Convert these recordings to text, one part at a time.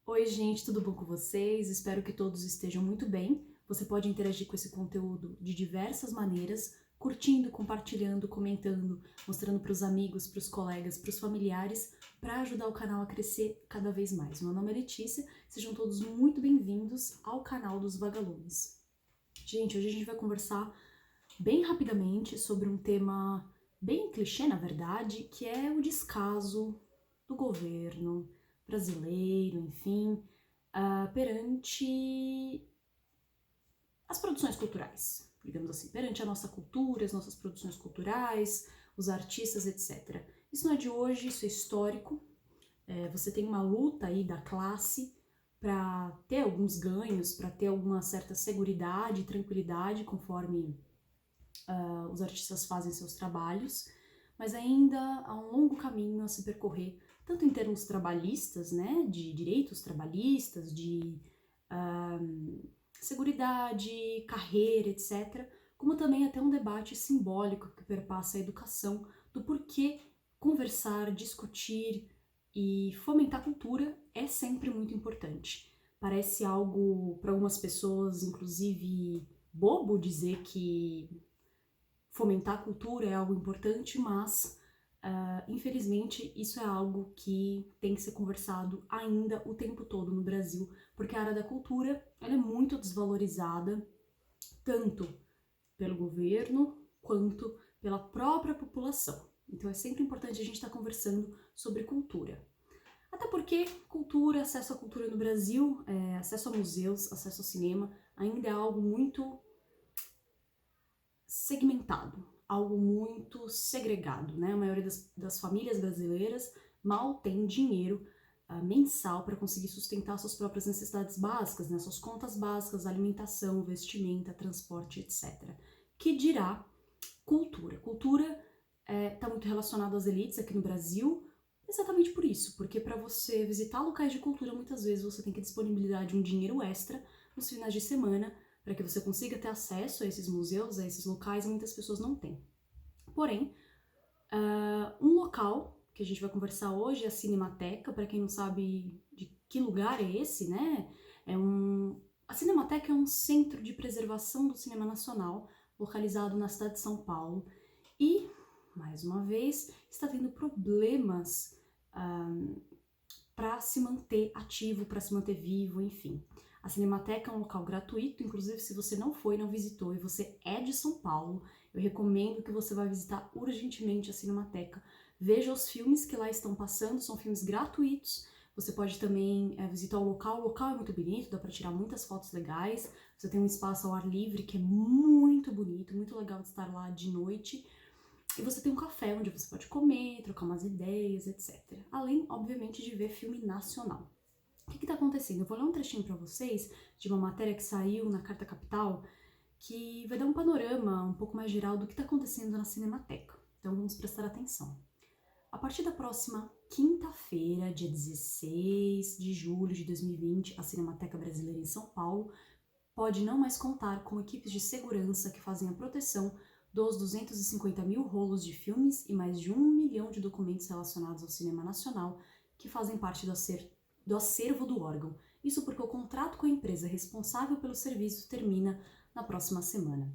Oi, gente, tudo bom com vocês? Espero que todos estejam muito bem. Você pode interagir com esse conteúdo de diversas maneiras, curtindo, compartilhando, comentando, mostrando para os amigos, para os colegas, para os familiares, para ajudar o canal a crescer cada vez mais. Meu nome é Letícia, sejam todos muito bem-vindos ao canal dos Vagalumes. Gente, hoje a gente vai conversar bem rapidamente sobre um tema bem clichê, na verdade, que é o descaso do governo brasileiro, enfim, perante as produções culturais, digamos assim, perante a nossa cultura, as nossas produções culturais, os artistas, etc. Isso não é de hoje, isso é histórico. Você tem uma luta aí da classe para ter alguns ganhos, para ter alguma certa seguridade e tranquilidade conforme os artistas fazem seus trabalhos, mas ainda há um longo caminho a se percorrer, tanto em termos trabalhistas, né, de direitos trabalhistas, de seguridade, carreira, etc., como também até um debate simbólico que perpassa a educação do porquê conversar, discutir e fomentar a cultura é sempre muito importante. Parece algo, para algumas pessoas, inclusive, bobo dizer que fomentar a cultura é algo importante, mas infelizmente isso é algo que tem que ser conversado ainda o tempo todo no Brasil, porque a área da cultura ela é muito desvalorizada, tanto pelo governo quanto pela própria população. Então é sempre importante a gente estar conversando sobre cultura. Até porque cultura, acesso à cultura no Brasil, acesso a museus, acesso ao cinema, ainda é algo muito segmentado, algo muito segregado, né? A maioria das famílias brasileiras mal tem dinheiro mensal para conseguir sustentar suas próprias necessidades básicas, né? Suas contas básicas, alimentação, vestimenta, transporte, etc. Que dirá cultura? Cultura está muito relacionado às elites aqui no Brasil, exatamente por isso, porque para você visitar locais de cultura, muitas vezes você tem que disponibilizar de um dinheiro extra nos finais de semana para que você consiga ter acesso a esses museus, a esses locais, e muitas pessoas não têm. Porém, um local que a gente vai conversar hoje é a Cinemateca. Para quem não sabe de que lugar é esse, né? A Cinemateca é um centro de preservação do cinema nacional, localizado na cidade de São Paulo, e, mais uma vez, está tendo problemas para se manter ativo, para se manter vivo, enfim. A Cinemateca é um local gratuito, inclusive se você não foi, não visitou e você é de São Paulo, eu recomendo que você vá visitar urgentemente a Cinemateca. Veja os filmes que lá estão passando, são filmes gratuitos. Você pode também visitar o local é muito bonito, dá para tirar muitas fotos legais. Você tem um espaço ao ar livre que é muito bonito, muito legal de estar lá de noite. E você tem um café onde você pode comer, trocar umas ideias, etc. Além, obviamente, de ver filme nacional. O que está acontecendo? Eu vou ler um trechinho para vocês de uma matéria que saiu na Carta Capital que vai dar um panorama um pouco mais geral do que está acontecendo na Cinemateca. Então vamos prestar atenção. A partir da próxima quinta-feira, dia 16 de julho de 2020, a Cinemateca Brasileira em São Paulo pode não mais contar com equipes de segurança que fazem a proteção dos 250 mil rolos de filmes e mais de 1 milhão de documentos relacionados ao cinema nacional que fazem parte do acervo do órgão. Isso porque o contrato com a empresa responsável pelo serviço termina na próxima semana.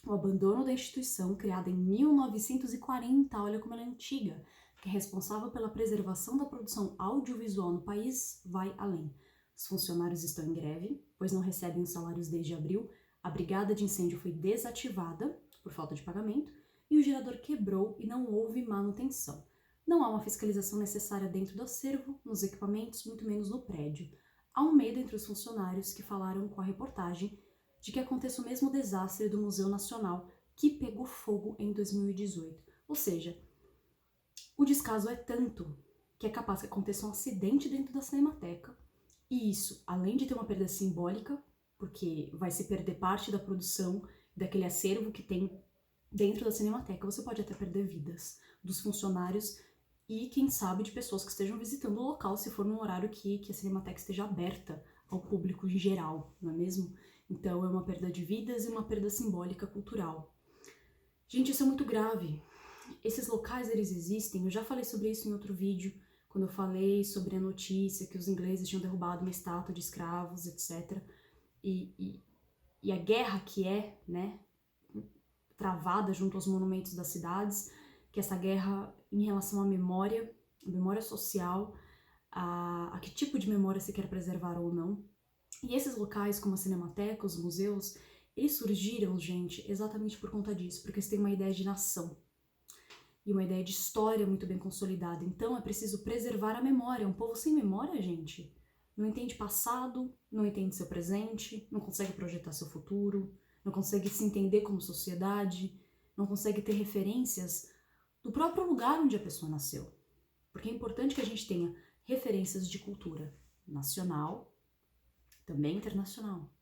O abandono da instituição, criada em 1940, olha como ela é antiga, que é responsável pela preservação da produção audiovisual no país, vai além. Os funcionários estão em greve, pois não recebem os salários desde abril, a brigada de incêndio foi desativada por falta de pagamento e o gerador quebrou e não houve manutenção. Não há uma fiscalização necessária dentro do acervo, nos equipamentos, muito menos no prédio. Há um medo entre os funcionários que falaram com a reportagem de que aconteça o mesmo desastre do Museu Nacional, que pegou fogo em 2018. Ou seja, o descaso é tanto que é capaz que aconteça um acidente dentro da Cinemateca, e isso, além de ter uma perda simbólica, porque vai se perder parte da produção daquele acervo que tem dentro da Cinemateca, você pode até perder vidas dos funcionários e, quem sabe, de pessoas que estejam visitando o local, se for num horário que a Cinemateca esteja aberta ao público em geral, não é mesmo? Então é uma perda de vidas e uma perda simbólica cultural. Gente, isso é muito grave. Esses locais, eles existem, eu já falei sobre isso em outro vídeo, quando eu falei sobre a notícia que os ingleses tinham derrubado uma estátua de escravos, etc. E a guerra que é, né, travada junto aos monumentos das cidades, que essa guerra em relação à memória social, a que tipo de memória se quer preservar ou não. E esses locais, como a Cinemateca, os museus, eles surgiram, gente, exatamente por conta disso, porque eles têm uma ideia de nação e uma ideia de história muito bem consolidada. Então é preciso preservar a memória. Um povo sem memória, gente, não entende passado, não entende seu presente, não consegue projetar seu futuro, não consegue se entender como sociedade, não consegue ter referências do próprio lugar onde a pessoa nasceu. Porque é importante que a gente tenha referências de cultura nacional, também internacional.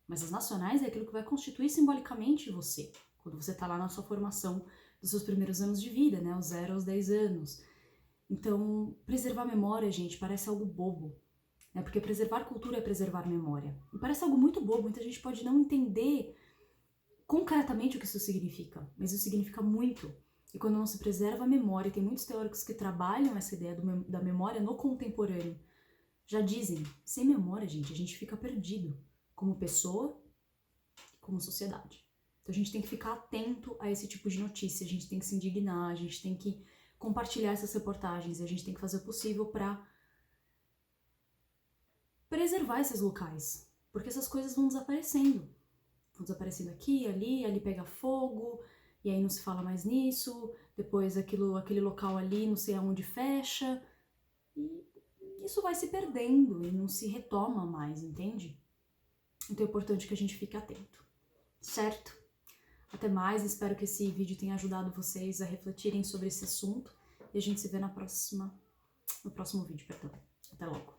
Mas as nacionais é aquilo que vai constituir simbolicamente você, quando você está lá na sua formação dos seus primeiros anos de vida, né, aos 0 aos 10 anos. Então, preservar a memória, gente, parece algo bobo, né, porque preservar cultura é preservar memória. E parece algo muito bobo, muita gente pode não entender concretamente o que isso significa, mas isso significa muito. E quando não se preserva a memória, e tem muitos teóricos que trabalham essa ideia da memória no contemporâneo, já dizem, sem memória, gente, a gente fica perdido como pessoa e como sociedade. Então a gente tem que ficar atento a esse tipo de notícia, a gente tem que se indignar, a gente tem que compartilhar essas reportagens, e a gente tem que fazer o possível para preservar esses locais, porque essas coisas vão desaparecendo aqui, ali pega fogo, e aí não se fala mais nisso, depois aquele local ali não sei aonde fecha, e isso vai se perdendo e não se retoma mais, entende? Então é importante que a gente fique atento, certo? Até mais, espero que esse vídeo tenha ajudado vocês a refletirem sobre esse assunto, e a gente se vê no próximo vídeo, perdão. Até logo!